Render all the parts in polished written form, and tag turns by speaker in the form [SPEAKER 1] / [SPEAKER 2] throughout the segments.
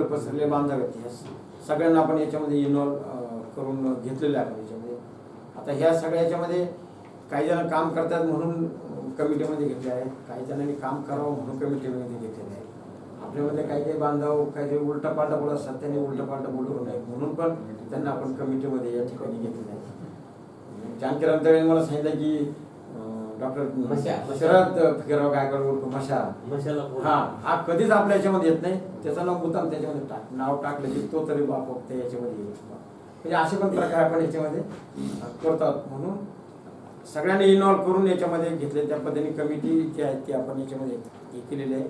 [SPEAKER 1] पसरले बांधव सगळ्यांना आपण याच्यामध्ये इन्व्हॉल्व करून घेतलेलं आहे आपण याच्यामध्ये. आता ह्या सगळ्या याच्यामध्ये काही जण काम करतात म्हणून कमिटीमध्ये घेतले आहेत, काही जणांनी काम करावं म्हणून कमिटीमध्ये घेतलेले आहे. आपल्यामध्ये काही काही बांधव काही उलटा पालटा बोलत असतात, त्यांनी उलटा पालटा बोलू नये म्हणून पण त्यांना आपण कमिटीमध्ये या ठिकाणी घेतलेलं आहे. जानकी रंताळे मला सांगितलं की डॉक्टर शरद फिकरराव गायकवाड बोलतो हा कधीच आपल्या याच्यामध्ये येत नाही, त्याचं नाव मुद्दाम त्याच्यामध्ये नाव टाकलं की तो तरी बाप याच्यामध्ये येईल. म्हणजे असे पण प्रकार आपण याच्यामध्ये करतात. म्हणून सगळ्यांनी इन्व्हॉल्व करून याच्यामध्ये घेतले. त्या पद्धतीने कमिटी जी आहे ती आपण याच्यामध्ये हे केलेली आहे.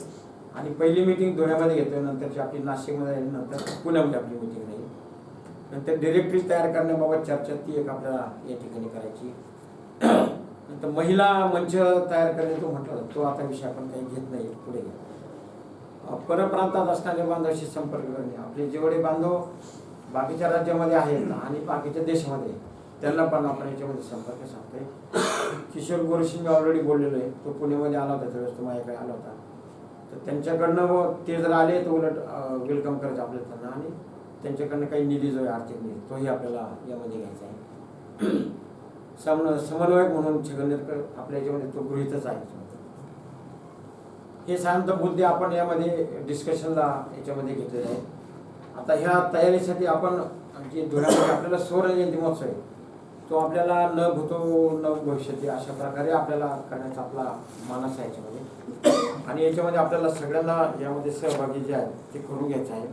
[SPEAKER 1] आणि पहिली मीटिंग धुळ्यामध्ये घेतोय, नंतरची आपली नाशिकमध्ये आहे, नंतर पुण्यामध्ये आपली मीटिंग राहील. नंतर डिरेक्टरीज तयार करण्याबाबत चर्चा ती एक आपल्याला या ठिकाणी करायची. नंतर महिला मंच तयार करणे तो म्हटलं तो आता विषय आपण काही घेत नाही पुढे. परप्रांतात असणारे बांधवांशी संपर्क करणे, आपले जेवढे बांधव बाकीच्या राज्यामध्ये आहेत आणि बाकीच्या देशामध्ये त्यांना पण आपण याच्यामध्ये संपर्क साधतोय. किशोर गोरशी मी ऑलरेडी बोललेलो आहे, तो पुण्यामध्ये आला होता त्यावेळेस, तो माझ्याकडे आला होता. तर त्यांच्याकडनं ते जर आले तर उलट वेलकम करायचं आपल्याला त्यांना, आणि त्यांच्याकडनं काही निधी जो आहे आर्थिक निधी तोही आपल्याला यामध्ये घ्यायचा आहे. समन्वयक म्हणून छगन आपल्या याच्यामध्ये तो गृहीतच आहे. हे साधारणतः मुद्दे आपण यामध्ये डिस्कशनला याच्यामध्ये घेतलेले आहे. आता ह्या तयारीसाठी आपण जे धुळ्यामध्ये आपल्याला सुवर्ण जयंती महोत्सव आहे तो आपल्याला न भूतो न भविष्यती अशा प्रकारे आपल्याला करण्याचा आपला मानस आहे याच्यामध्ये. आणि याच्यामध्ये आपल्याला सगळ्यांना यामध्ये सहभागी जे आहेत ते करून घ्यायचं आहे.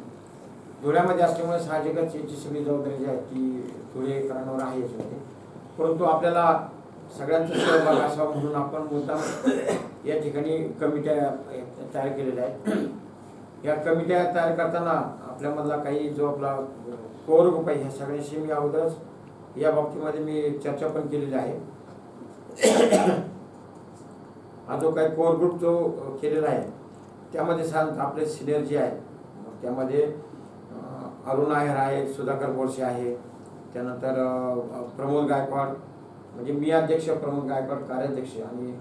[SPEAKER 1] धुळ्यामध्ये असल्यामुळे साहजिकच याची सगळी जबाबदारी जी आहे ती धुळेकरांवर आहे याच्यामध्ये. परंतु आपल्याला सगळ्यांचा सहभाग असावा म्हणून आपण मुद्दाम या ठिकाणी कमिट्या तयार केलेल्या आहेत. या कमिट्या तयार करताना आपल्यामधला काही जो आपला कोर ग्रुप आहे ह्या सगळ्यांशी मी अगोदरच या बाबतीमध्ये मी चर्चा पण केलेली आहे. हा जो काही कोर ग्रुप जो केलेला आहे त्यामध्ये साधारणतः आपले सिनियर जे आहेत त्यामध्ये अरुण आहेर आहे, सुधाकर बोरसे आहे, त्यानंतर प्रमोद गायकवाड म्हणजे मी अध्यक्ष, प्रमोद गायकवाड कार्याध्यक्ष आणि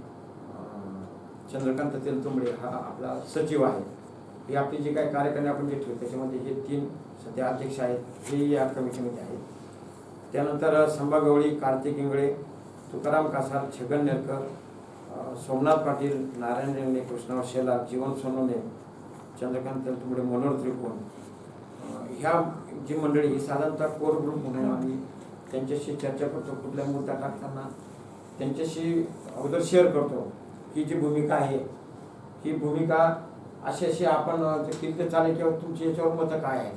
[SPEAKER 1] चंद्रकांत तेलतुंबडे हा आपला सचिव आहे. हे आपली जे काही कार्यक्रम आपण घेतले त्याच्यामध्ये हे 3 सध्या अध्यक्ष आहेत, हे या कमिटीमध्ये आहेत. त्यानंतर संभा गवळी, कार्तिक इंगळे, तुकाराम कासार, छगन नेरकर, सोमनाथ पाटील, नारायण रेंगणे, कृष्णराव शेलार, जीवन सोनवणे, चंद्रकांत तेलतुंबडे, मनोहर त्रिकोण, ह्या जी मंडळी ही साधारणतः कोर ग्रुप म्हणून आम्ही त्यांच्याशी चर्चा करतो. कुठला मुद्दा टाकताना त्यांच्याशी अगोदर शेअर करतो ही जी भूमिका आहे ही भूमिका अशी आपण कीर्त चालेल किंवा तुमची याच्यावर मतं काय आहे.